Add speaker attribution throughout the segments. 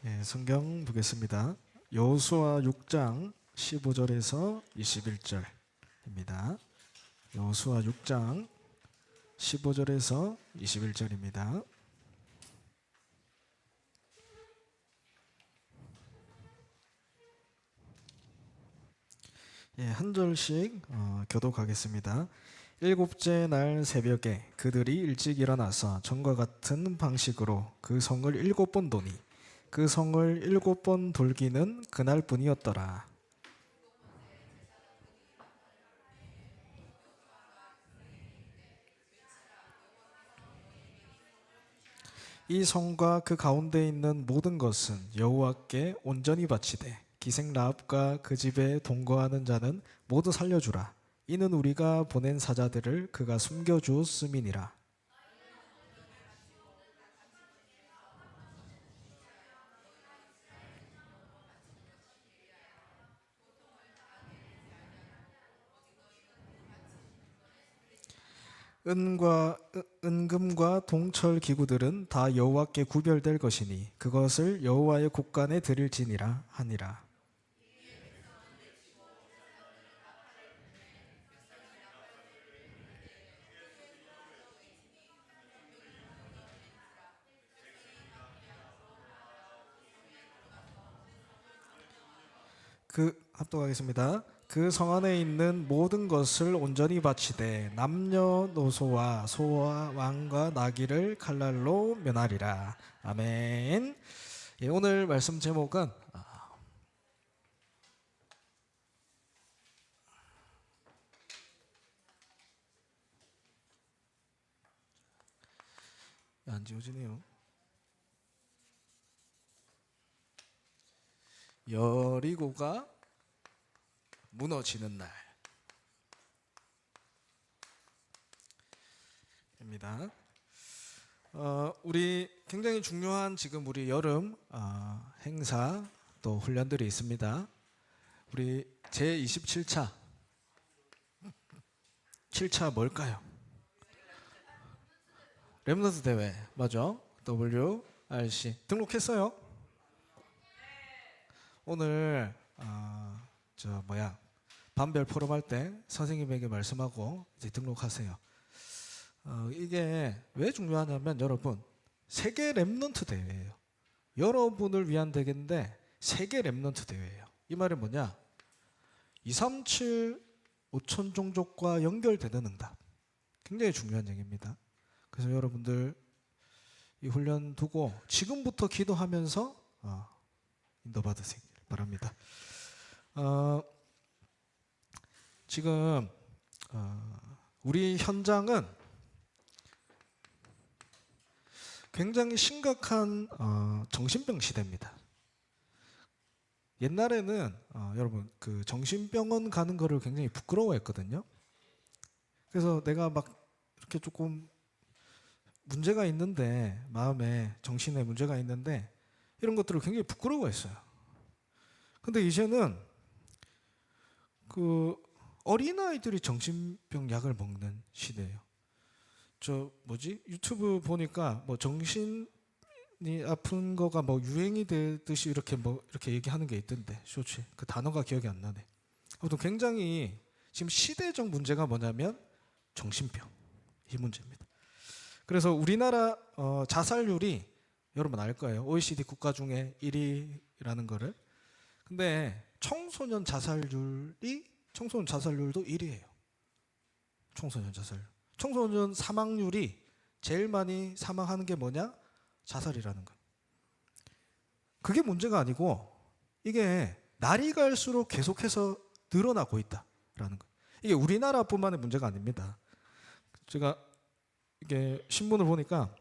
Speaker 1: 예, 성경 보겠습니다. 여호수아 6장 15절에서 21절입니다. 여호수아 6장 15절에서 21절입니다. 예, 한 절씩 교독하겠습니다. 일곱째 날 새벽에 그들이 일찍 일어나서 전과 같은 방식으로 그 성을 7번 도니 그 성을 7번 돌기는 그날뿐이었더라. 이 성과 그 가운데 있는 모든 것은 여호와께 온전히 바치되 기생 라합과 그 집에 동거하는 자는 모두 살려주라. 이는 우리가 보낸 사자들을 그가 숨겨주었음이니라. 은금과 동철 기구들은 다 여호와께 구별될 것이니 그것을 여호와의 곳간에 드릴지니라 하니라. 합독하겠습니다. 그 성 안에 있는 모든 것을 온전히 바치되 남녀노소와 소와 왕과 나귀를 칼날로 면하리라. 아멘. 예, 오늘 말씀 제목은 안 지워지네요. 여리고가 무너지는 날입니다. 우리 굉장히 중요한 지금 우리 여름 행사 또 훈련들이 있습니다. 우리 제27차 7차 뭘까요? 렘넌트 대회 맞죠? WRC 등록했어요? 오늘 반별 포럼 할 때 선생님에게 말씀하고 이제 등록하세요. 이게 왜 중요하냐면 여러분 세계 렘넌트 대회예요. 여러분을 위한 대회인데 세계 렘넌트 대회예요. 이 말은 뭐냐? 237 5천 종족과 연결되는 응답. 굉장히 중요한 얘기입니다. 그래서 여러분들 이 훈련 두고 지금부터 기도하면서 인도받으시길 바랍니다. 지금 우리 현장은 굉장히 심각한 정신병 시대입니다. 옛날에는 여러분 그 정신병원 가는 거를 굉장히 부끄러워했거든요. 그래서 내가 막 이렇게 조금 문제가 있는데 마음에 정신에 문제가 있는데 이런 것들을 굉장히 부끄러워했어요. 근데 이제는 그 어린아이들이 정신병 약을 먹는 시대예요. 유튜브 보니까 뭐 정신이 아픈 거가 뭐 유행이 되듯이 이렇게 얘기하는 게 있던데 쇼츠 그 단어가 기억이 안 나네. 아무튼 굉장히 지금 시대적 문제가 뭐냐면 정신병 이 문제입니다. 그래서 우리나라 자살률이 여러분 알 거예요. OECD 국가 중에 1위라는 거를. 근데 청소년 자살률도 1위예요. 청소년 사망률이 제일 많이 사망하는 게 뭐냐? 자살이라는 거. 그게 문제가 아니고 이게 날이 갈수록 계속해서 늘어나고 있다라는 거. 이게 우리나라뿐만의 문제가 아닙니다. 제가 이게 신문을 보니까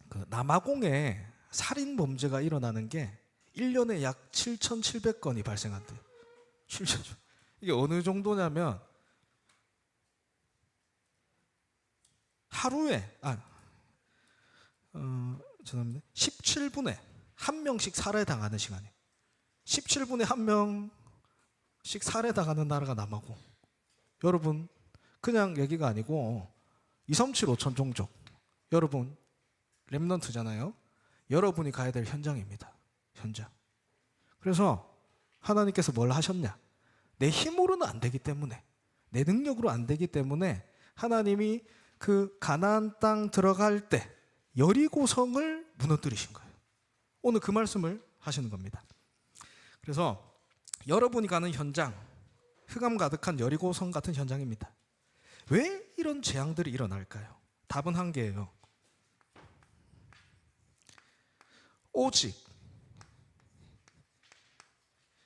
Speaker 1: 그 남아공에 살인 범죄가 일어나는 게 1년에 약 7,700건이 발생한대요. 이게 어느 정도냐면 하루에 17분에 한 명씩 살해당하는 시간이에요. 17분에 한 명씩 살해당하는 나라가 남아공. 여러분 그냥 얘기가 아니고 237 5천 종족 여러분 렘넌트잖아요. 여러분이 가야 될 현장입니다. 현장. 그래서 하나님께서 뭘 하셨냐? 내 힘으로는 안 되기 때문에, 내 능력으로 안 되기 때문에 하나님이 그 가나안 땅 들어갈 때 여리고성을 무너뜨리신 거예요. 오늘 그 말씀을 하시는 겁니다. 그래서 여러분이 가는 현장, 흑암 가득한 여리고성 같은 현장입니다. 왜 이런 재앙들이 일어날까요? 답은 한 개예요. 오직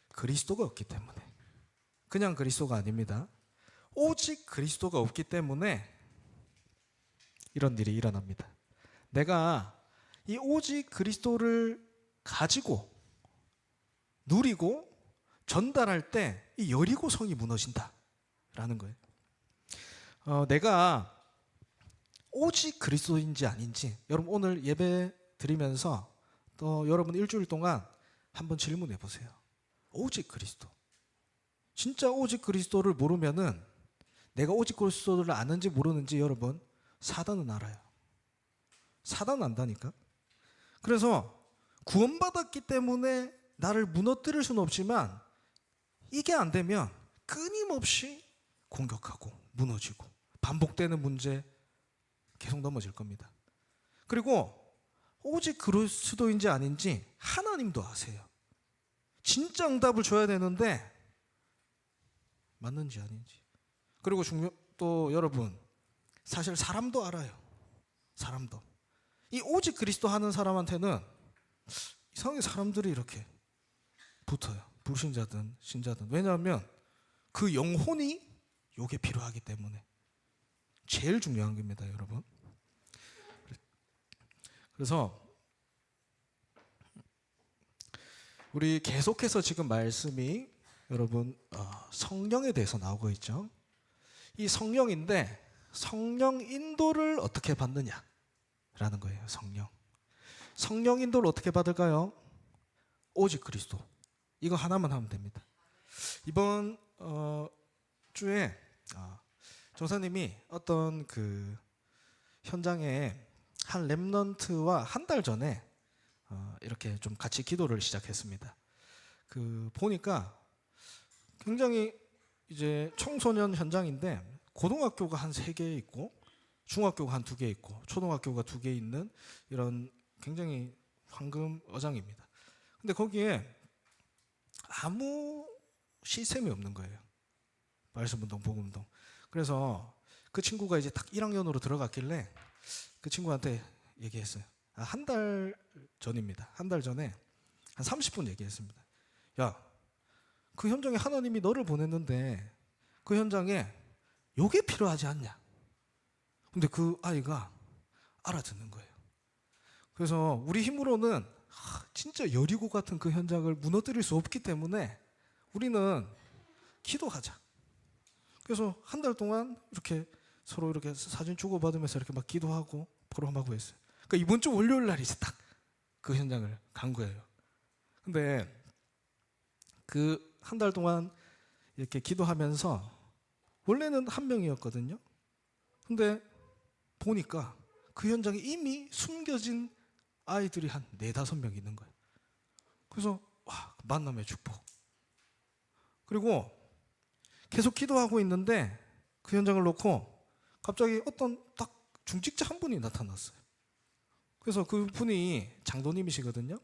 Speaker 1: 그리스도가 없기 때문에. 그냥 그리스도가 아닙니다. 오직 그리스도가 없기 때문에 이런 일이 일어납니다. 내가 이 오직 그리스도를 가지고 누리고 전달할 때 이 여리고성이 무너진다라는 거예요. 내가 오직 그리스도인지 아닌지 여러분 오늘 예배 드리면서 또 여러분 일주일 동안 한번 질문해 보세요. 오직 그리스도. 진짜 오직 그리스도를 모르면은 내가 오직 그리스도를 아는지 모르는지 여러분 사단은 알아요. 사단은 안다니까. 그래서 구원받았기 때문에 나를 무너뜨릴 수는 없지만 이게 안 되면 끊임없이 공격하고 무너지고 반복되는 문제 계속 넘어질 겁니다. 그리고 오직 그리스도인지 아닌지 하나님도 아세요. 진짜 응답을 줘야 되는데 맞는지 아닌지. 그리고 또 여러분 사실 사람도 알아요. 사람도. 이 오직 그리스도 하는 사람한테는 이상하게 사람들이 이렇게 붙어요. 불신자든 신자든. 왜냐하면 그 영혼이 요게 필요하기 때문에. 제일 중요한 겁니다, 여러분. 그래서 우리 계속해서 지금 말씀이 여러분 성령에 대해서 나오고 있죠. 이 성령인데 성령 인도를 어떻게 받느냐라는 거예요. 성령 인도를 어떻게 받을까요? 오직 그리스도. 이거 하나만 하면 됩니다. 이번 주에 조사님이 어떤 그 현장에 한 렘넌트와 한 달 전에 이렇게 좀 같이 기도를 시작했습니다. 그 보니까 굉장히 이제 청소년 현장인데 고등학교가 한 3개 있고 중학교가 한 2개 있고 초등학교가 2개 있는 이런 굉장히 황금 어장입니다. 근데 거기에 아무 시스템이 없는 거예요. 말씀운동, 복음운동. 그래서 그 친구가 이제 딱 1학년으로 들어갔길래 그 친구한테 얘기했어요. 한 달 전입니다. 한 달 전에 한 30분 얘기했습니다. 야, 그 현장에 하나님이 너를 보냈는데 그 현장에 요게 필요하지 않냐? 근데 그 아이가 알아듣는 거예요. 그래서 우리 힘으로는 진짜 여리고 같은 그 현장을 무너뜨릴 수 없기 때문에 우리는 기도하자. 그래서 한 달 동안 이렇게 서로 이렇게 사진 주고받으면서 이렇게 막 기도하고 포럼하고 했어요. 그러니까 이번 주 월요일 날 이제 딱 그 현장을 간 거예요. 근데 그 한 달 동안 이렇게 기도하면서 원래는 한 명이었거든요. 근데 보니까 그 현장에 이미 숨겨진 아이들이 한 4-5명 있는 거예요. 그래서 와, 만남의 축복. 그리고 계속 기도하고 있는데 그 현장을 놓고 갑자기 어떤 딱 중직자 한 분이 나타났어요. 그래서 그 분이 장로님이시거든요.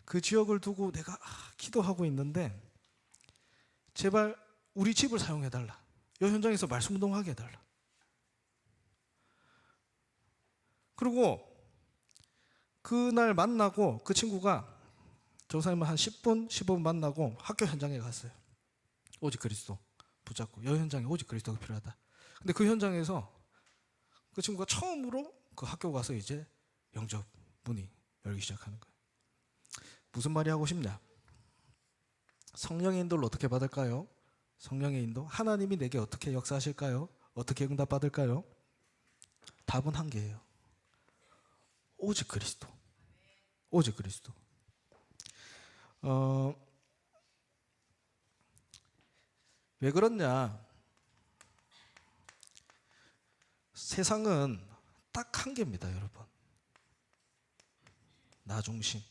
Speaker 1: 그 지역을 두고 내가 기도하고 있는데 제발 우리 집을 사용해달라. 이 현장에서 말씀 운동하게 해달라. 그리고 그날 만나고 그 친구가 조사님을 한 10분, 15분 만나고 학교 현장에 갔어요. 오직 그리스도 붙잡고 이 현장에 오직 그리스도가 필요하다. 근데 그 현장에서 그 친구가 처음으로 그 학교 가서 이제 영접 문이 열기 시작하는 거예요. 무슨 말이 하고 싶냐? 성령의 인도를 어떻게 받을까요? 성령의 인도. 하나님이 내게 어떻게 역사하실까요? 어떻게 응답받을까요? 답은 한 개예요. 오직 그리스도. 오직 그리스도. 왜 그러냐? 세상은 딱 한 개입니다, 여러분. 나 중심.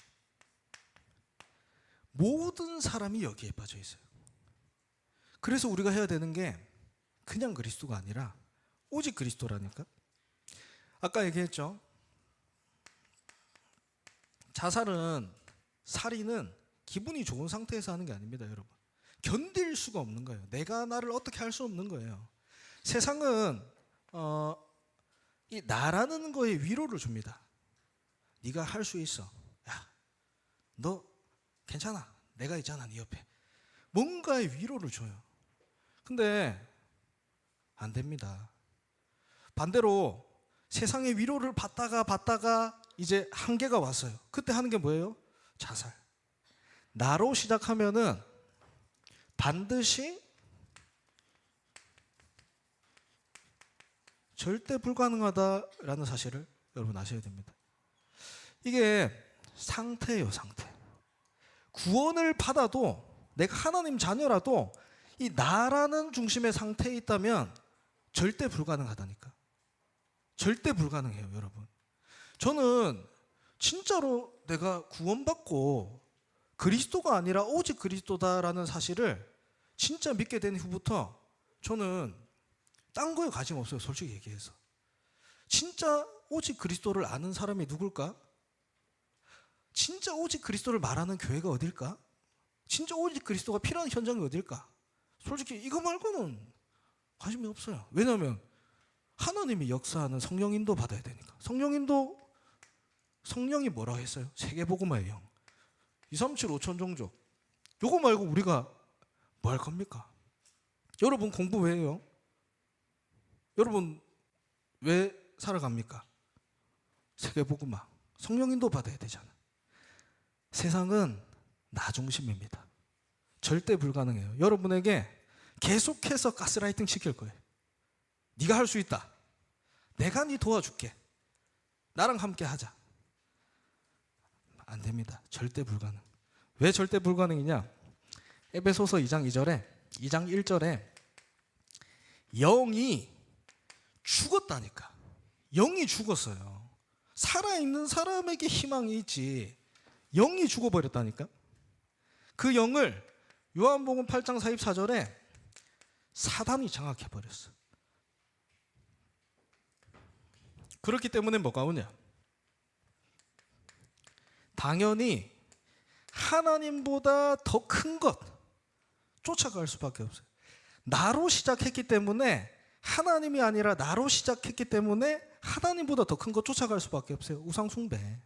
Speaker 1: 모든 사람이 여기에 빠져 있어요. 그래서 우리가 해야 되는 게 그냥 그리스도가 아니라 오직 그리스도라니까. 아까 얘기했죠. 자살은, 살인은 기분이 좋은 상태에서 하는 게 아닙니다, 여러분. 견딜 수가 없는 거예요. 내가 나를 어떻게 할 수 없는 거예요. 세상은 이 나라는 거에 위로를 줍니다. 네가 할 수 있어. 야, 너 괜찮아. 내가 있잖아, 네 옆에. 뭔가의 위로를 줘요. 근데 안 됩니다. 반대로 세상의 위로를 받다가 이제 한계가 왔어요. 그때 하는 게 뭐예요? 자살. 나로 시작하면은 반드시 절대 불가능하다라는 사실을 여러분 아셔야 됩니다. 이게 상태예요, 상태. 구원을 받아도 내가 하나님 자녀라도 이 나라는 중심의 상태에 있다면 절대 불가능하다니까. 절대 불가능해요, 여러분. 저는 진짜로 내가 구원받고 그리스도가 아니라 오직 그리스도다라는 사실을 진짜 믿게 된 후부터 저는 딴 거에 관심 없어요, 솔직히 얘기해서. 진짜 오직 그리스도를 아는 사람이 누굴까? 진짜 오직 그리스도를 말하는 교회가 어딜까? 진짜 오직 그리스도가 필요한 현장이 어딜까? 솔직히 이거 말고는 관심이 없어요. 왜냐하면 하나님이 역사하는 성령 인도 받아야 되니까. 성령이 뭐라고 했어요? 세계복음화의 영, 237 5천 종족. 요거 말고 우리가 뭐 할 겁니까? 여러분 공부 왜 해요? 여러분 왜 살아갑니까? 세계복음화, 성령 인도 받아야 되잖아. 세상은 나 중심입니다. 절대 불가능해요. 여러분에게 계속해서 가스라이팅 시킬 거예요. 네가 할 수 있다. 내가 네 도와줄게. 나랑 함께 하자. 안 됩니다. 절대 불가능. 왜 절대 불가능이냐? 에베소서 2장 1절에 영이 죽었다니까. 영이 죽었어요. 살아있는 사람에게 희망이 있지. 영이 죽어버렸다니까. 그 영을 요한복음 8장 44절에 사단이 장악해버렸어. 그렇기 때문에 뭐가 오냐? 당연히 하나님보다 더 큰 것 쫓아갈 수밖에 없어요. 나로 시작했기 때문에, 하나님이 아니라 나로 시작했기 때문에 하나님보다 더 큰 것 쫓아갈 수밖에 없어요. 우상 숭배.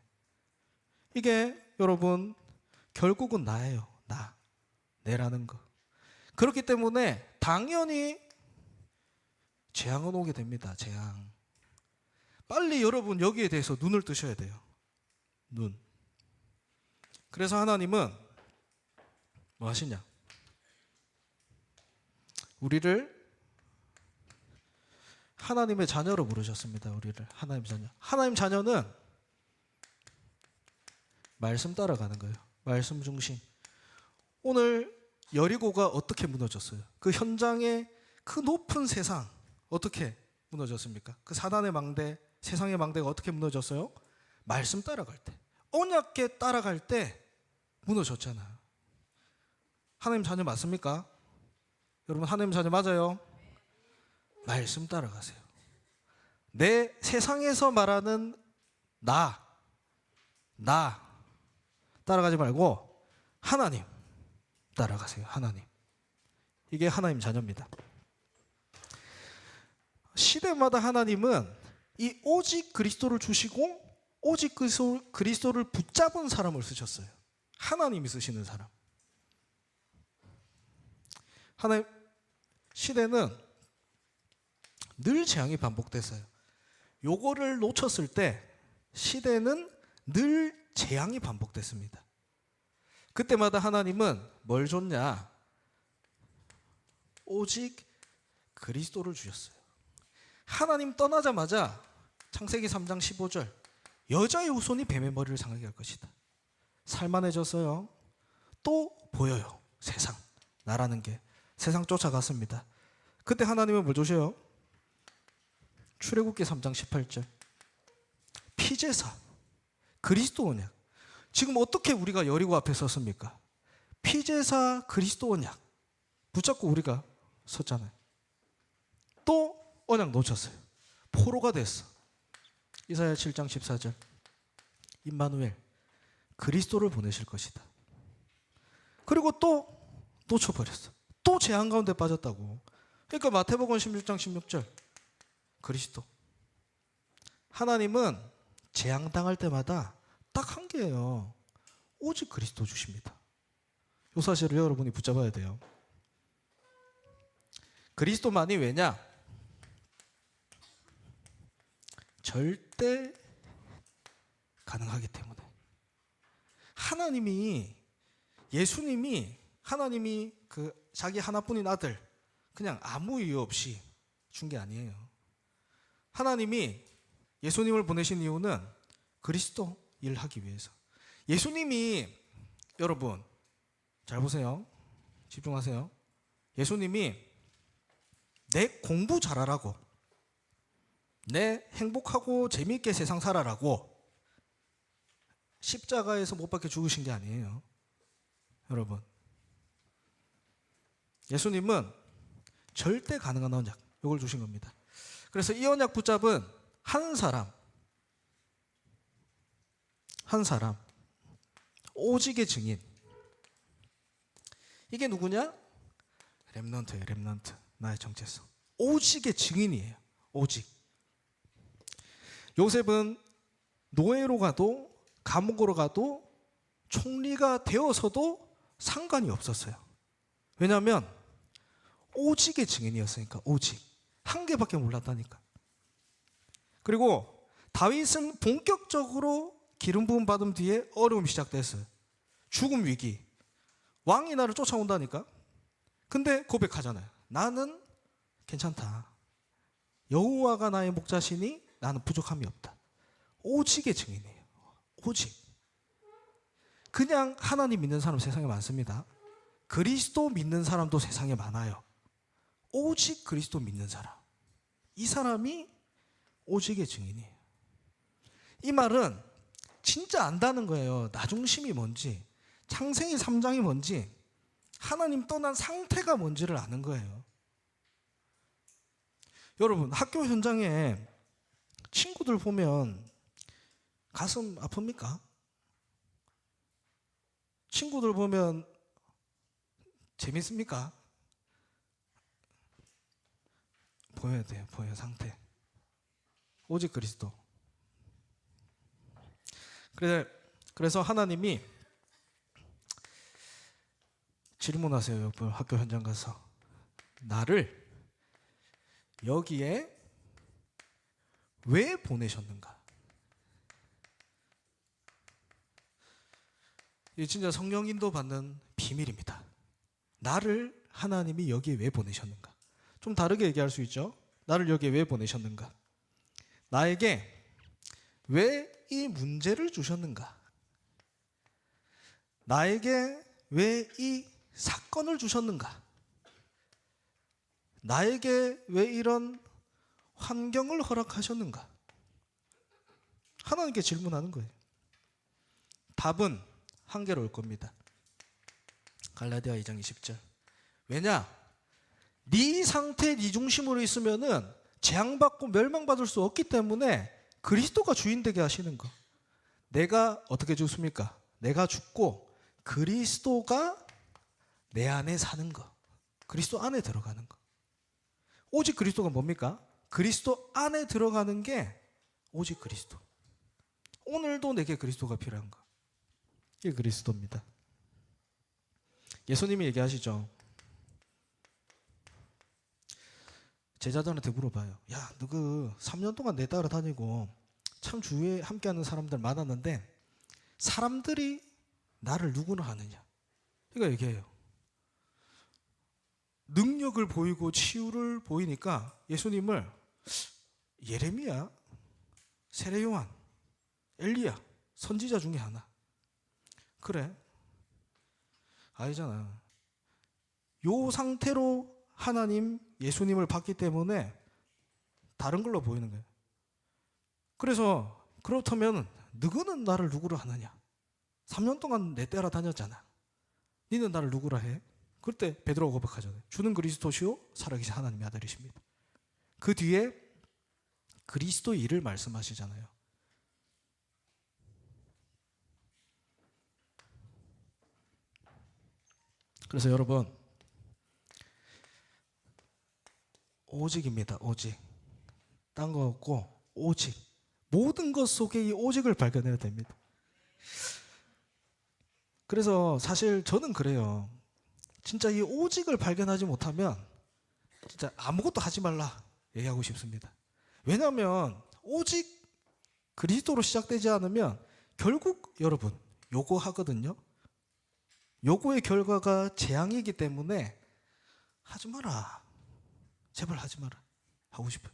Speaker 1: 이게 여러분 결국은 나예요. 내라는 거. 그렇기 때문에 당연히 재앙은 오게 됩니다. 재앙. 빨리 여러분 여기에 대해서 눈을 뜨셔야 돼요. 눈. 그래서 하나님은 뭐 하시냐? 우리를 하나님의 자녀로 부르셨습니다. 우리를 하나님 자녀. 하나님 자녀는 말씀 따라가는 거예요. 말씀 중심. 오늘 여리고가 어떻게 무너졌어요? 그 현장의 그 높은 세상 어떻게 무너졌습니까? 그 사단의 망대, 세상의 망대가 어떻게 무너졌어요? 말씀 따라갈 때, 언약궤 따라갈 때 무너졌잖아요. 하나님 자녀 맞습니까? 여러분 하나님 자녀 맞아요? 말씀 따라가세요. 내 세상에서 말하는 나 따라가지 말고 하나님 따라가세요. 하나님. 이게 하나님 자녀입니다. 시대마다 하나님은 이 오직 그리스도를 주시고 오직 그리스도를 붙잡은 사람을 쓰셨어요. 하나님이 쓰시는 사람. 하나님 시대는 늘 재앙이 반복됐어요. 요거를 놓쳤을 때 시대는 늘 재앙이 반복됐습니다. 그때마다 하나님은 뭘 줬냐? 오직 그리스도를 주셨어요. 하나님 떠나자마자 창세기 3장 15절 여자의 후손이 뱀의 머리를 상하게 할 것이다. 살만해졌어요. 또 보여요. 세상. 나라는 게. 세상 쫓아갔습니다. 그때 하나님은 뭘 주셔요? 출애굽기 3장 18절 피제사 그리스도 언약. 지금 어떻게 우리가 여리고 앞에 섰습니까? 피제사 그리스도 언약 붙잡고 우리가 섰잖아요. 또 언약 놓쳤어요. 포로가 됐어. 이사야 7장 14절. 임마누엘 그리스도를 보내실 것이다. 그리고 또 놓쳐버렸어. 또 재앙 가운데 빠졌다고. 그러니까 마태복음 16장 16절. 그리스도. 하나님은 재앙 당할 때마다 딱 한 개예요. 오직 그리스도 주십니다. 이 사실을 여러분이 붙잡아야 돼요. 그리스도만이 왜냐? 절대 가능하기 때문에. 하나님이 그 자기 하나뿐인 아들 그냥 아무 이유 없이 준 게 아니에요. 하나님이 예수님을 보내신 이유는 그리스도 일하기 위해서. 예수님이 여러분 잘 보세요. 집중하세요. 예수님이 내 공부 잘하라고, 내 행복하고 재미있게 세상 살아라고 십자가에서 못 박혀 죽으신 게 아니에요. 여러분, 예수님은 절대 가능한 언약, 이걸 주신 겁니다. 그래서 이 언약 붙잡은 한 사람 오직의 증인. 이게 누구냐? 렘넌트예요. 렘넌트. 나의 정체성. 오직의 증인이에요. 오직. 요셉은 노예로 가도 감옥으로 가도 총리가 되어서도 상관이 없었어요. 왜냐하면 오직의 증인이었으니까. 오직. 한 개밖에 몰랐다니까. 그리고 다윗은 본격적으로 기름 부음 받은 뒤에 어려움이 시작됐어요. 죽음 위기. 왕이 나를 쫓아온다니까. 근데 고백하잖아요. 나는 괜찮다. 여호와가 나의 목자시니 나는 부족함이 없다. 오직의 증인이에요. 오직. 그냥 하나님 믿는 사람 세상에 많습니다. 그리스도 믿는 사람도 세상에 많아요. 오직 그리스도 믿는 사람. 이 사람이 오직의 증인이에요. 이 말은 진짜 안다는 거예요. 나 중심이 뭔지, 창세기 3장이 뭔지, 하나님 떠난 상태가 뭔지를 아는 거예요. 여러분, 학교 현장에 친구들 보면 가슴 아픕니까? 친구들 보면 재밌습니까? 보여야 돼요. 보여 상태. 오직 그리스도. 그래서 하나님이 질문하세요. 여러분, 학교 현장 가서 나를 여기에 왜 보내셨는가? 이게 진짜 성령 인도 받는 비밀입니다. 나를 하나님이 여기에 왜 보내셨는가? 좀 다르게 얘기할 수 있죠. 나를 여기에 왜 보내셨는가? 나에게 왜 이 문제를 주셨는가? 나에게 왜 이 사건을 주셨는가? 나에게 왜 이런 환경을 허락하셨는가? 하나님께 질문하는 거예요. 답은 한계로 올 겁니다. 갈라디아 2장 20절. 왜냐? 네 상태, 네 중심으로 있으면은 재앙받고 멸망받을 수 없기 때문에 그리스도가 주인 되게 하시는 거. 내가 어떻게 죽습니까? 내가 죽고 그리스도가 내 안에 사는 거. 그리스도 안에 들어가는 거. 오직 그리스도가 뭡니까? 그리스도 안에 들어가는 게 오직 그리스도. 오늘도 내게 그리스도가 필요한 거. 이게 그리스도입니다. 예수님이 얘기하시죠. 제자들한테 물어봐요. 야, 너 그 3년 동안 내 따라다니고 참 주위에 함께하는 사람들 많았는데 사람들이 나를 누구나 하느냐? 그러니까 얘기해요. 능력을 보이고 치유를 보이니까 예수님을 예레미야, 세례요한, 엘리야, 선지자 중에 하나. 그래. 아니잖아. 요 상태로 하나님, 예수님을 봤기 때문에 다른 걸로 보이는 거예요. 그래서 그렇다면 너는 나를 누구로 하느냐? 3년 동안 내 따라 다녔잖아. 니는 나를 누구라 해? 그때 베드로가 고백하잖아요. 주는 그리스도시요 살아계신 하나님의 아들이십니다. 그 뒤에 그리스도의 일을 말씀하시잖아요. 그래서 여러분, 오직입니다. 오직. 딴 거 없고 오직. 모든 것 속에 이 오직을 발견해야 됩니다. 그래서 사실 저는 그래요. 진짜 이 오직을 발견하지 못하면 진짜 아무것도 하지 말라 얘기하고 싶습니다. 왜냐하면 오직 그리스도로 시작되지 않으면 결국 여러분 요거 하거든요. 요거의 결과가 재앙이기 때문에 하지 마라. 제발 하지 마라 하고 싶어요.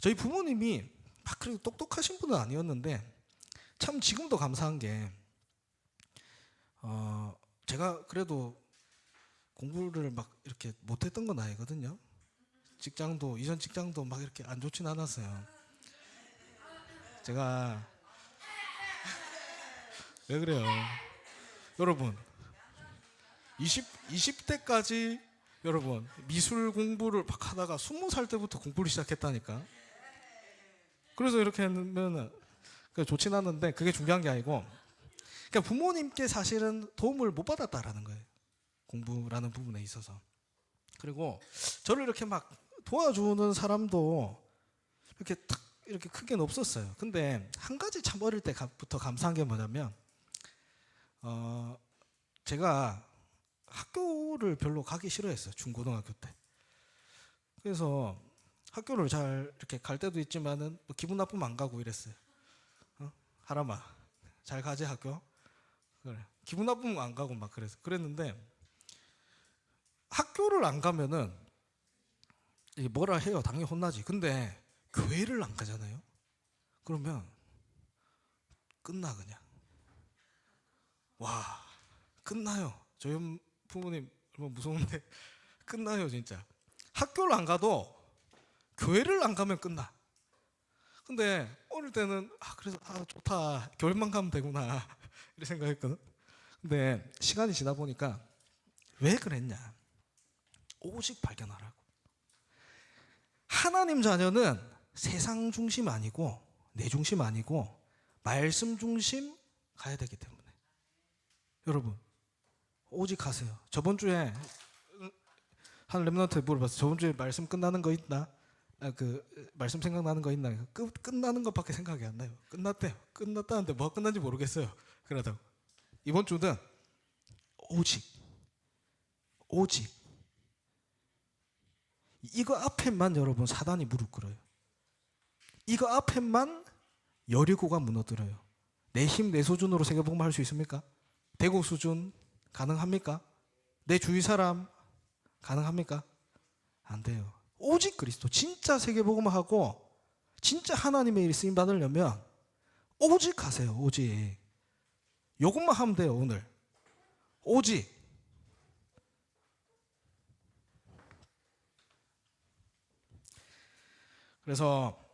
Speaker 1: 저희 부모님이 막 그래도 똑똑하신 분은 아니었는데 참 지금도 감사한 게 제가 그래도 공부를 막 이렇게 못했던 건 아니거든요. 직장도 이전 직장도 막 이렇게 안 좋진 않았어요. 제가 왜 그래요? 여러분 20대까지 여러분 미술 공부를 막 하다가 20살 때부터 공부를 시작했다니까. 그래서 이렇게 하면 좋진 않은데 그게 중요한 게 아니고 그러니까 부모님께 사실은 도움을 못 받았다라는 거예요. 공부라는 부분에 있어서. 그리고 저를 이렇게 막 도와주는 사람도 이렇게 탁 이렇게 크게는 없었어요. 근데 한 가지 참 어릴 때부터 감사한 게 뭐냐면 제가 학교를 별로 가기 싫어했어요. 중고등학교 때. 그래서 학교를 잘 이렇게 갈 때도 있지만은 뭐 기분 나쁘면 안 가고 이랬어요. 하람아 잘 가지 학교? 그래. 기분 나쁘면 안 가고 막 그랬는데 학교를 안 가면은 이게 뭐라 해요. 당연히 혼나지. 근데 교회를 안 가잖아요. 그러면 끝나 그냥. 와 끝나요. 저희 부모님 얼마나 무서운데 끝나요 진짜. 학교를 안 가도 교회를 안 가면 끝나. 근데 어릴 때는 그래서 좋다. 교회만 가면 되구나 이렇게 생각했거든. 근데 시간이 지나 보니까 왜 그랬냐. 오직 발견하라고. 하나님 자녀는 세상 중심 아니고 내 중심 아니고 말씀 중심 가야 되기 때문에 여러분 오직 하세요. 저번 주에 한 렘넌트에 물어봤어요. 저번 주에 말씀 끝나는 거 있나? 그 말씀 생각나는 거 있나? 끝나는 것밖에 생각이 안 나요. 끝났대요. 끝났다는데 뭐가 끝난지 모르겠어요. 그러다가 이번 주는 오직 이거 앞에만 여러분 사단이 무릎 꿇어요. 이거 앞에만 여리고가 무너뜨려요. 내 힘 내 수준으로 세계복음 할 수 있습니까? 대구 수준 가능합니까? 내 주위 사람 가능합니까? 안 돼요. 오직 그리스도 진짜 세계복음하고 진짜 하나님의 일 쓰임 받으려면 오직 하세요. 오직 요것만 하면 돼요. 오늘 오직. 그래서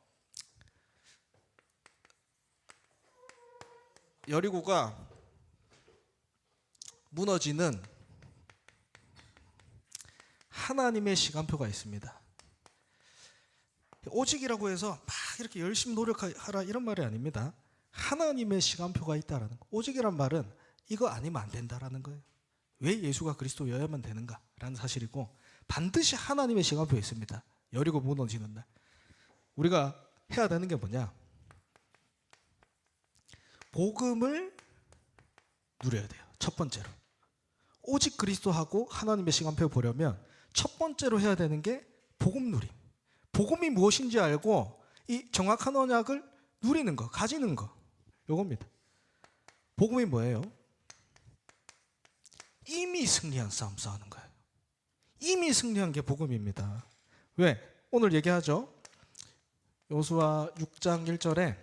Speaker 1: 여리고가 무너지는 하나님의 시간표가 있습니다. 오직이라고 해서 막 이렇게 열심히 노력하라 이런 말이 아닙니다. 하나님의 시간표가 있다라는 거. 오직이란 말은 이거 아니면 안 된다라는 거예요. 왜 예수가 그리스도여야만 되는가라는 사실이고 반드시 하나님의 시간표가 있습니다. 여리고 무너지는 날. 우리가 해야 되는 게 뭐냐? 복음을 누려야 돼요. 첫 번째로. 오직 그리스도하고 하나님의 시간표 보려면 첫 번째로 해야 되는 게 복음 누림. 복음이 무엇인지 알고 이 정확한 언약을 누리는 거, 가지는 거. 요겁니다. 복음이 뭐예요? 이미 승리한 싸움 싸우는 거예요. 이미 승리한 게 복음입니다. 왜? 오늘 얘기하죠. 여호수아 6장 1절에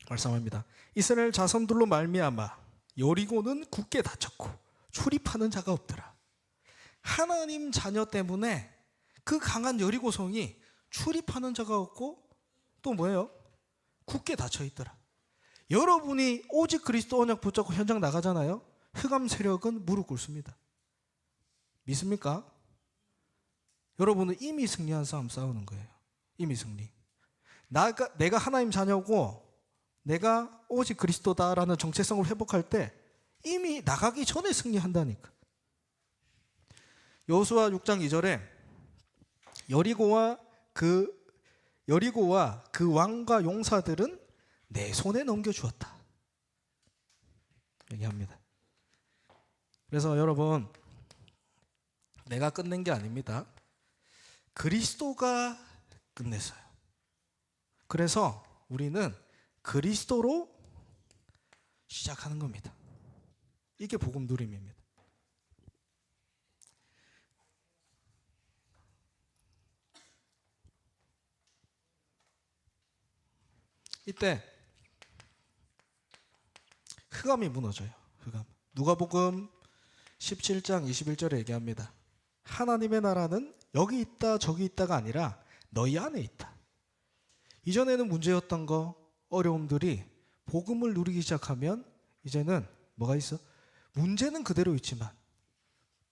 Speaker 1: 말씀합니다. 이스라엘 자손들로 말미암아 여리고는 굳게 닫혔고 출입하는 자가 없더라. 하나님 자녀 때문에 그 강한 여리고성이 출입하는 자가 없고 또 뭐예요? 굳게 닫혀 있더라. 여러분이 오직 그리스도 언약 붙잡고 현장 나가잖아요. 흑암 세력은 무릎 꿇습니다. 믿습니까? 여러분은 이미 승리한 싸움 싸우는 거예요. 이미 승리. 내가 하나님 자녀고 내가 오직 그리스도다라는 정체성을 회복할 때 이미 나가기 전에 승리한다니까. 여호수아 6장 2절에 여리고와 그 왕과 용사들은 내 손에 넘겨주었다 얘기합니다. 그래서 여러분, 내가 끝낸 게 아닙니다. 그리스도가 끝냈어요. 그래서 우리는 그리스도로 시작하는 겁니다. 이게 복음 누림입니다. 이때 흑암이 무너져요. 흑암. 누가복음 17장 21절에 얘기합니다. 하나님의 나라는 여기 있다 저기 있다가 아니라 너희 안에 있다. 이전에는 문제였던 거, 어려움들이 복음을 누리기 시작하면 이제는 뭐가 있어? 문제는 그대로 있지만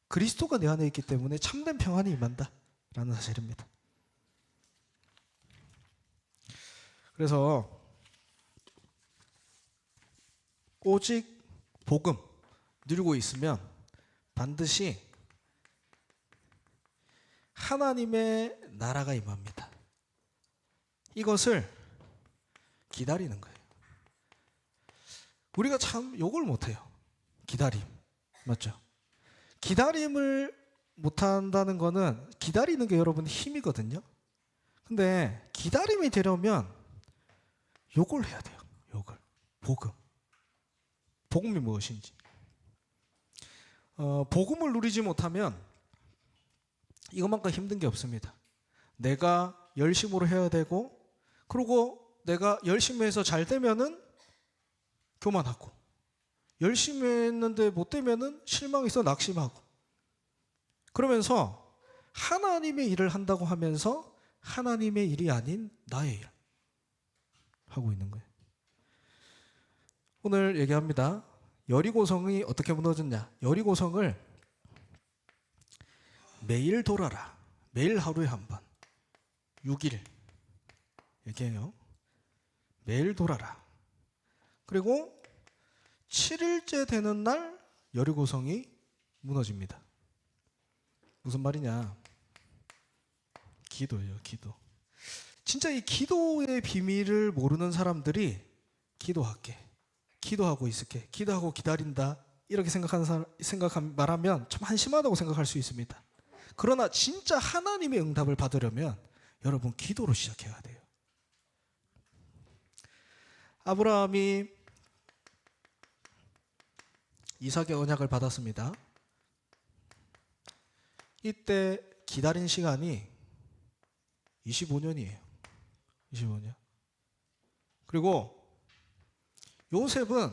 Speaker 1: 그리스도가 내 안에 있기 때문에 참된 평안이 임한다 라는 사실입니다. 그래서 오직 복음 누리고 있으면 반드시 하나님의 나라가 임합니다. 이것을 기다리는 거예요. 우리가 참 욕을 못해요. 기다림. 맞죠? 기다림을 못한다는 거는 기다리는 게 여러분 힘이거든요. 근데 기다림이 되려면 욕을 해야 돼요. 욕을. 복음. 복음이 무엇인지. 복음을 누리지 못하면 이것만큼 힘든 게 없습니다. 내가 열심으로 해야 되고, 그리고 내가 열심히 해서 잘 되면은 교만하고, 열심히 했는데 못 되면은 실망해서 낙심하고, 그러면서 하나님의 일을 한다고 하면서 하나님의 일이 아닌 나의 일 하고 있는 거예요. 오늘 얘기합니다. 여리고성이 어떻게 무너졌냐? 여리고성을 매일 돌아라. 매일 하루에 한 번. 6일. 얘기해요. 매일 돌아라. 그리고 7일째 되는 날 여리고성이 무너집니다. 무슨 말이냐? 기도예요, 기도. 진짜 이 기도의 비밀을 모르는 사람들이 기도할게, 기도하고 있을게, 기도하고 기다린다 이렇게 말하면 참 한심하다고 생각할 수 있습니다. 그러나 진짜 하나님의 응답을 받으려면 여러분 기도로 시작해야 돼요. 아브라함이 이삭의 언약을 받았습니다. 이때 기다린 시간이 25년이에요. 25년. 그리고 요셉은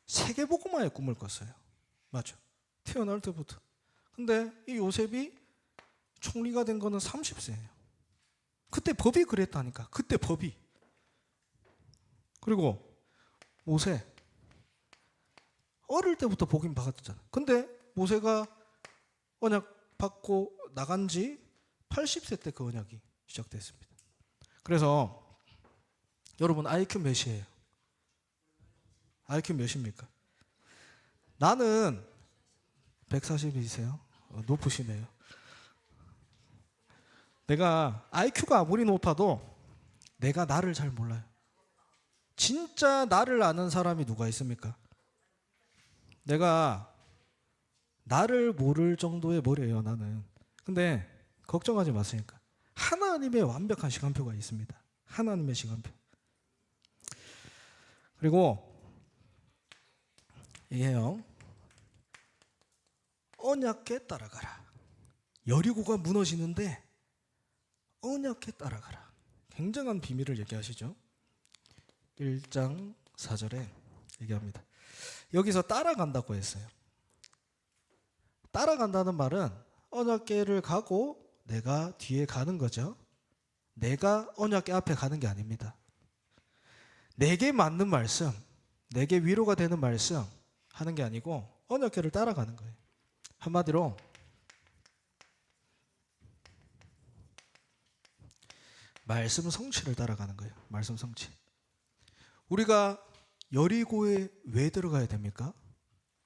Speaker 1: 세계복음화의 꿈을 꿨어요. 맞죠? 태어날 때부터. 근데 이 요셉이 총리가 된 거는 30세예요. 그때 법이 그랬다니까. 그때 법이. 그리고 모세 어릴 때부터 복임 받았잖아. 근데 모세가 언약 받고 나간 지 80세 때 그 언약이 시작됐습니다. 그래서 여러분 IQ 몇이에요? IQ 몇입니까? 나는 140이세요? 높으시네요. 내가 IQ가 아무리 높아도 내가 나를 잘 몰라요. 진짜 나를 아는 사람이 누가 있습니까? 내가 나를 모를 정도의 머리예요, 나는. 근데 걱정하지 마시니까. 하나님의 완벽한 시간표가 있습니다. 하나님의 시간표. 그리고 얘기해요. 언약에 따라가라. 여리고가 무너지는데 언약에 따라가라. 굉장한 비밀을 얘기하시죠. 1장 4절에 얘기합니다. 여기서 따라간다고 했어요. 따라간다는 말은 언약궤를 가고 내가 뒤에 가는 거죠. 내가 언약궤 앞에 가는 게 아닙니다. 내게 맞는 말씀, 내게 위로가 되는 말씀, 하는 게 아니고 언약궤를 따라가는 거예요. 한마디로 말씀 성취를 따라가는 거예요. 말씀 성취. 우리가 여리고에 왜 들어가야 됩니까?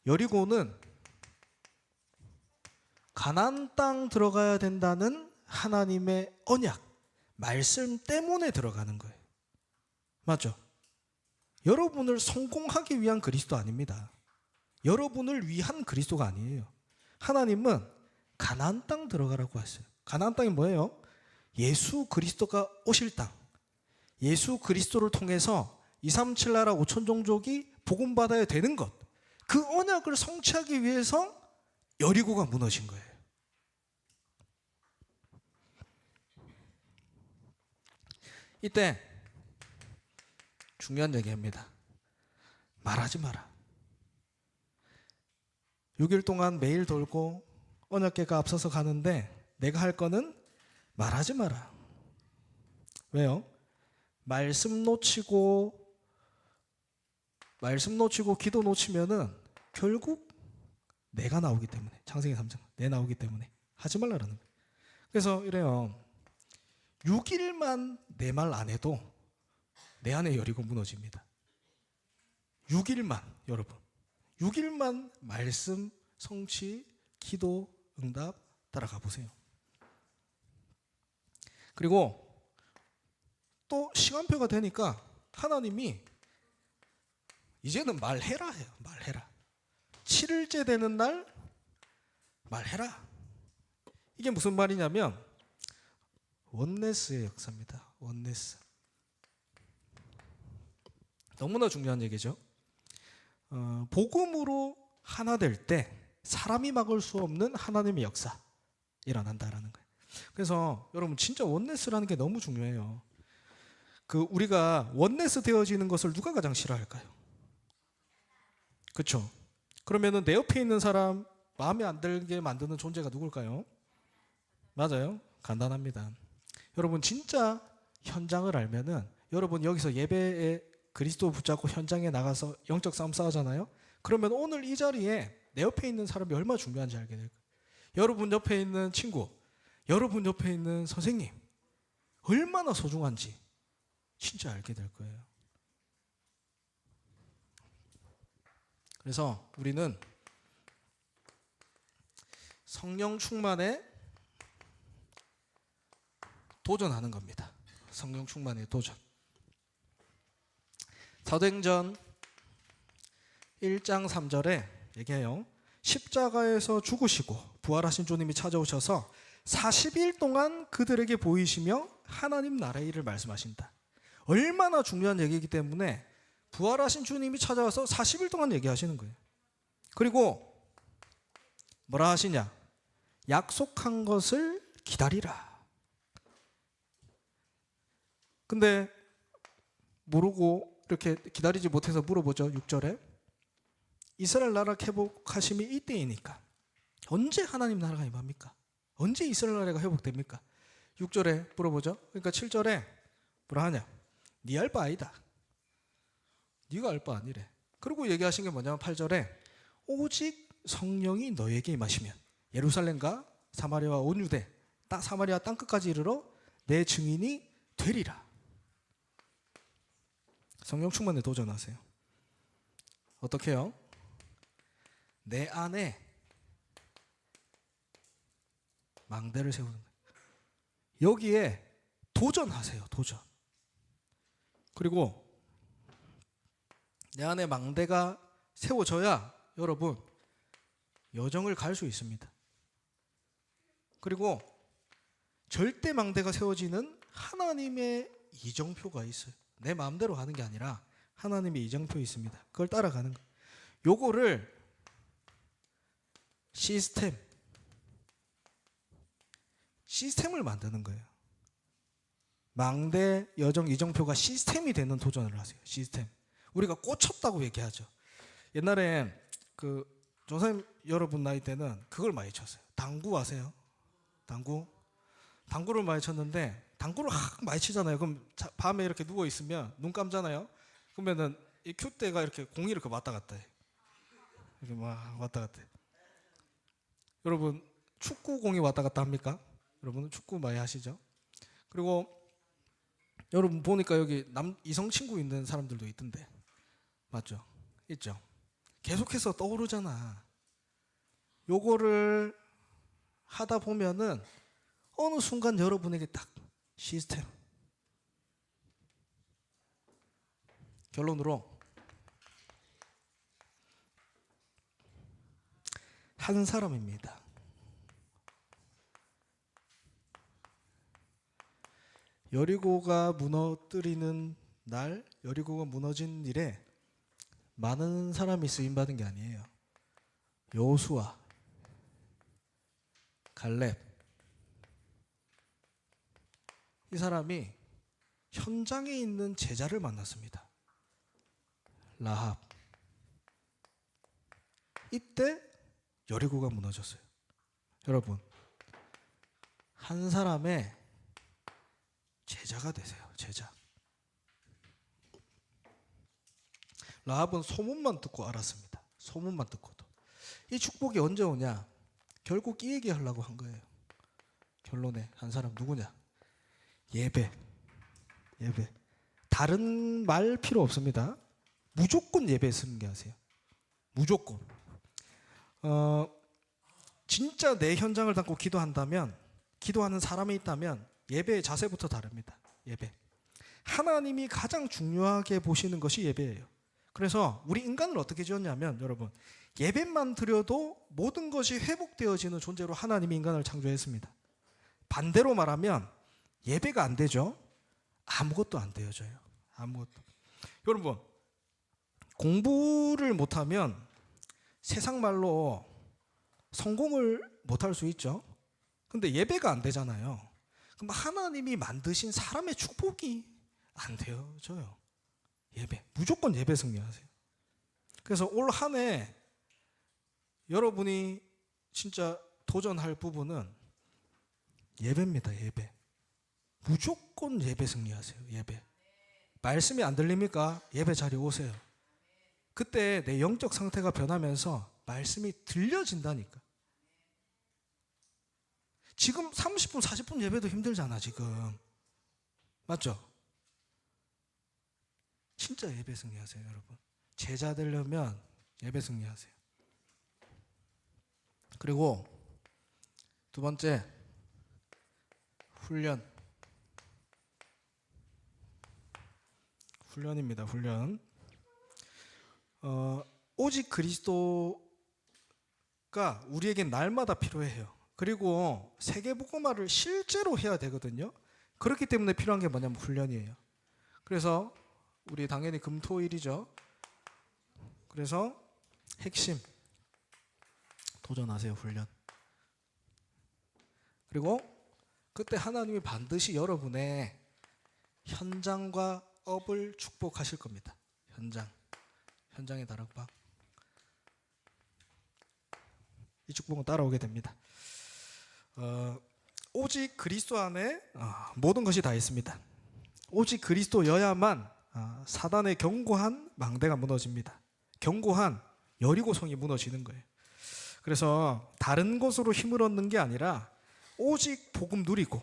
Speaker 1: 여리고는 가나안 땅 들어가야 된다는 하나님의 언약, 말씀 때문에 들어가는 거예요. 맞죠? 여러분을 성공하기 위한 그리스도 아닙니다. 여러분을 위한 그리스도가 아니에요. 하나님은 가나안 땅 들어가라고 했어요. 가나안 땅이 뭐예요? 예수 그리스도가 오실 땅. 예수 그리스도를 통해서 237 나라 5천 종족이 복음받아야 되는 것. 그 언약을 성취하기 위해서 여리고가 무너진 거예요. 이때 중요한 얘기입니다. 말하지 마라. 6일 동안 매일 돌고 언약궤가 앞서서 가는데 내가 할 거는 말하지 마라. 왜요? 말씀 놓치고 기도 놓치면은 결국 내가 나오기 때문에, 창세기 3장 내 나오기 때문에 하지 말라라는 거예요. 그래서 이래요. 6일만 내 말 안 해도 내 안에 여리고 무너집니다. 6일만 여러분. 6일만 말씀, 성취, 기도, 응답 따라가 보세요. 그리고 또 시간표가 되니까 하나님이 이제는 말해라 해요. 말해라. 7일째 되는 날 말해라. 이게 무슨 말이냐면 원네스의 역사입니다. 원네스. 너무나 중요한 얘기죠. 복음으로 하나 될 때 사람이 막을 수 없는 하나님의 역사 일어난다라는 거예요. 그래서 여러분 진짜 원네스라는 게 너무 중요해요. 우리가 원네스 되어지는 것을 누가 가장 싫어할까요? 그렇죠? 그러면은 내 옆에 있는 사람 마음에 안 들게 만드는 존재가 누굴까요? 맞아요. 간단합니다. 여러분 진짜 현장을 알면은 여러분 여기서 예배에 그리스도 붙잡고 현장에 나가서 영적 싸움 싸우잖아요. 그러면 오늘 이 자리에 내 옆에 있는 사람이 얼마나 중요한지 알게 될 거예요. 여러분 옆에 있는 친구, 여러분 옆에 있는 선생님 얼마나 소중한지 진짜 알게 될 거예요. 그래서 우리는 성령 충만에 도전하는 겁니다. 성령 충만의 도전. 사도행전 1장 3절에 얘기해요. 십자가에서 죽으시고 부활하신 주님이 찾아오셔서 40일 동안 그들에게 보이시며 하나님 나라의 일을 말씀하신다. 얼마나 중요한 얘기이기 때문에 부활하신 주님이 찾아와서 40일 동안 얘기하시는 거예요. 그리고 뭐라 하시냐? 약속한 것을 기다리라. 근데 모르고 이렇게 기다리지 못해서 물어보죠. 6절에 이스라엘 나라 회복하심이 이때이니까 언제 하나님 나라가 임합니까? 언제 이스라엘 나라가 회복됩니까? 6절에 물어보죠. 그러니까 7절에 뭐라 하냐? 네 알 바 아니다. 네가 알 바 아니래. 그리고 얘기하신 게 뭐냐면 8절에 오직 성령이 너에게 임하시면 예루살렘과 사마리아와 온 유대 사마리아 땅끝까지 이르러 내 증인이 되리라. 성령 충만에 도전하세요. 어떻게 해요? 내 안에 망대를 세우는 거예요. 여기에 도전하세요. 도전. 그리고 내 안에 망대가 세워져야 여러분 여정을 갈 수 있습니다. 그리고 절대 망대가 세워지는 하나님의 이정표가 있어요. 내 마음대로 가는 게 아니라 하나님의 이정표 있습니다. 그걸 따라가는 거예요. 요거를 시스템을 만드는 거예요. 망대 여정 이정표가 시스템이 되는 도전을 하세요. 시스템. 우리가 꽂혔다고 얘기하죠. 옛날에 전사님 여러분 나이 때는 그걸 많이 쳤어요. 당구 아세요? 당구를 많이 쳤는데 당구를 많이 치잖아요. 그럼 밤에 이렇게 누워 있으면 눈 감잖아요. 그러면은 이 큐대가 이렇게 공이 이렇게 왔다 갔다 해. 이렇게 막 왔다 갔다. 여러분 축구공이 왔다 갔다 합니까? 여러분 축구 많이 하시죠? 그리고 여러분 보니까 여기 이성 친구 있는 사람들도 있던데, 맞죠? 있죠? 계속해서 떠오르잖아. 요거를 하다 보면은 어느 순간 여러분에게 딱 시스템, 결론으로 한 사람입니다. 여리고가 무너뜨리는 날, 여리고가 무너진 일에 많은 사람이 쓰임 받은 게 아니에요. 여호수아, 갈렙, 이 사람이 현장에 있는 제자를 만났습니다. 라합. 이때 여리고가 무너졌어요. 여러분, 한 사람의 제자가 되세요. 제자. 라합은 소문만 듣고 알았습니다. 소문만 듣고도. 이 축복이 언제 오냐? 결국 이 얘기하려고 한 거예요. 결론에 한 사람 누구냐? 예배. 예배. 다른 말 필요 없습니다. 무조건 예배 승리하세요. 무조건. 진짜 내 현장을 담고 기도한다면, 기도하는 사람이 있다면 예배의 자세부터 다릅니다. 예배. 하나님이 가장 중요하게 보시는 것이 예배예요. 그래서 우리 인간을 어떻게 지었냐면, 여러분, 예배만 드려도 모든 것이 회복되어지는 존재로 하나님이 인간을 창조했습니다. 반대로 말하면 예배가 안 되죠. 아무것도 안 되어져요. 아무것도. 여러분, 공부를 못하면 세상 말로 성공을 못할 수 있죠. 근데 예배가 안 되잖아요. 그럼 하나님이 만드신 사람의 축복이 안 되어져요. 예배. 무조건 예배 승리하세요. 그래서 올 한 해 여러분이 진짜 도전할 부분은 예배입니다. 예배. 무조건 예배 승리하세요. 예배. 말씀이 안 들립니까? 예배 자리에 오세요. 그때 내 영적 상태가 변하면서 말씀이 들려진다니까. 지금 30분, 40분 예배도 힘들잖아, 지금. 맞죠? 진짜 예배 승리하세요, 여러분. 제자 되려면 예배 승리하세요. 그리고 두 번째, 훈련. 훈련입니다. 훈련. 오직 그리스도가 우리에겐 날마다 필요해요. 그리고 세계복음화를 실제로 해야 되거든요. 그렇기 때문에 필요한 게 뭐냐면 훈련이에요. 그래서 우리 당연히 금토일이죠. 그래서 핵심 도전하세요. 훈련. 그리고 그때 하나님이 반드시 여러분의 현장과 업을 축복하실 겁니다. 현장의 다락방. 이 축복은 따라오게 됩니다. 오직 그리스도 안에 모든 것이 다 있습니다. 오직 그리스도여야만 사단의 견고한 망대가 무너집니다. 견고한 여리고성이 무너지는 거예요. 그래서 다른 것으로 힘을 얻는 게 아니라 오직 복음 누리고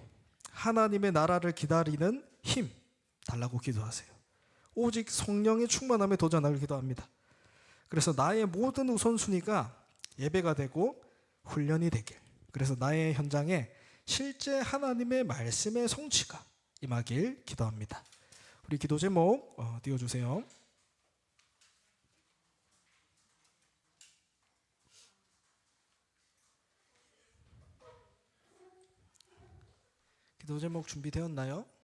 Speaker 1: 하나님의 나라를 기다리는 힘 달라고 기도하세요. 오직 성령의 충만함에 도전하길 기도합니다. 그래서 나의 모든 우선순위가 예배가 되고 훈련이 되길. 그래서 나의 현장에 실제 하나님의 말씀의 성취가 임하길 기도합니다. 우리 기도 제목 띄워주세요. 기도 제목 준비되었나요?